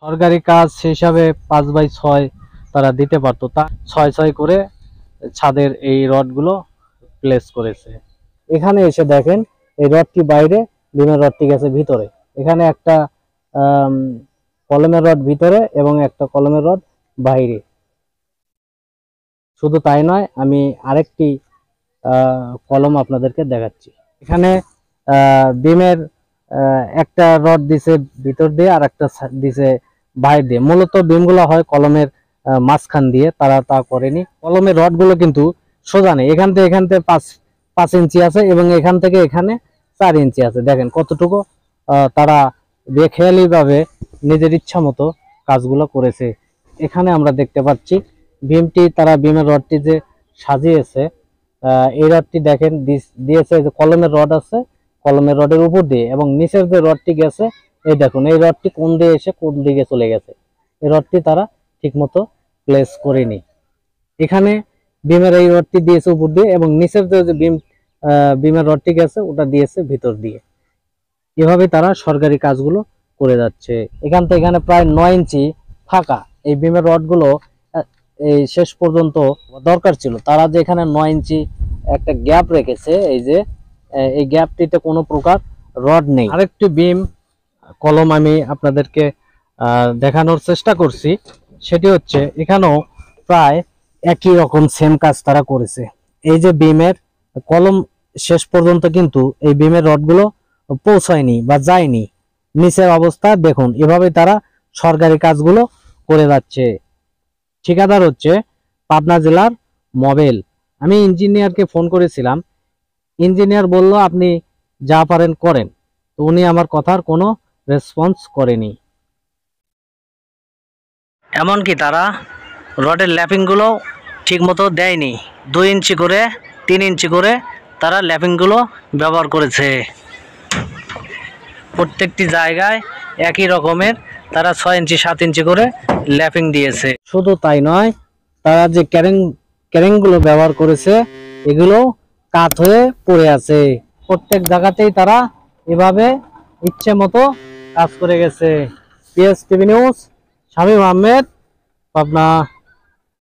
সরকারি কাজ সেই হিসাবে 5/6 তারা দিতে পারতো, তা 6/6 করে ছাদের এই রডগুলো প্লেস করেছে। এখানে এসে দেখেন এই রডটি বাইরে, বিমের রডটি গেছে ভিতরে। এখানে একটা কলমের রড ভিতরে এবং একটা কলমের রড বাইরে। শুধু তাই নয়, আমি আরেকটি কলম আপনাদেরকে দেখাচ্ছি। এখানে বিমের একটা রড দিছে ভিতর দিয়ে আর একটা দিছে বাইরে দিয়ে। মূলত বিমগুলো হয় কলমের মাঝখান দিয়ে, তারা তা করেনি। কলমের রডগুলো কিন্তু সোজা নেই, এখান থেকে 5 ইঞ্চি আছে এবং এখান থেকে এখানে 4 ইঞ্চি আছে। দেখেন কতটুকু তারা বেখেয়ালি ভাবে নিজের ইচ্ছা মতো কাজগুলো করেছে। এখানে আমরা দেখতে পাচ্ছি বিমটি, তারা বিমের রডটি যে সাজিয়েছে, এই রডটি দেখেন দিয়েছে যে কলমের রড আছে, কলমের রডের উপর দিয়ে, এবং নিচের যে রডটি গেছে এই দেখুন, এই রডটি কোন দিয়ে এসে কোন দিকে চলে গেছে। এই রডটি তারা ঠিক মতো প্লেস করেনি। এখানে বিমের এই রডটি দিয়েছে উপর দিয়ে এবং নিচের যে বিমের রডটি গেছে ওটা দিয়েছে ভিতর দিয়ে। এভাবে তারা সরকারি কাজগুলো করে যাচ্ছে। এখান থেকে এখানে প্রায় 9 ইঞ্চি ফাঁকা। এই বিমের রডগুলো এই শেষ পর্যন্ত দরকার ছিল, তারা যে এখানে 9 ইঞ্চি একটা গ্যাপ রেখেছে, এই যে এই গ্যাপটিতে কোনো প্রকার রড নেই। আরেকটি বিম কলম আমি আপনাদেরকে দেখানোর চেষ্টা করছি, সেটি হচ্ছে এখানেও প্রায় একই রকম সেম কাজ তারা করেছে। এই যে বিমের কলম শেষ পর্যন্ত কিন্তু এই বিমের রডগুলো পৌঁছায়নি বা যায়নি, নিচের অবস্থা দেখুন। এভাবে তারা সরকারি কাজগুলো করে যাচ্ছে। ঠিকাদার হচ্ছে পাবনা জেলার মবেল। আমি ইঞ্জিনিয়ারকে ফোন করেছিলাম, ইঞ্জিনিয়ার বলল আপনি যা পারেন করেন, তো উনি আমার কথার কোনো রেসপন্স করেনি। এমনকি তারা রডের ল্যাপিংগুলো ঠিক মতো দেয়নি। 2 ইঞ্চি করে 3 ইঞ্চি করে তারা ল্যাপিংগুলো ব্যবহার করেছে। প্রত্যেকটি জায়গায় একই রকমের তারা 6 ইঞ্চি 7 ইঞ্চি করে ল্যাপিং দিয়েছে। শুধু তাই নয়, তারা যে ক্যারিংগুলো ব্যবহার করেছে এগুলো কাত হয়ে পড়ে আছে। প্রত্যেক জায়গাতেই তারা এভাবে ইচ্ছে মতো কাজ করে গেছে। PS TV news, Shamim Ahmed, Pabna.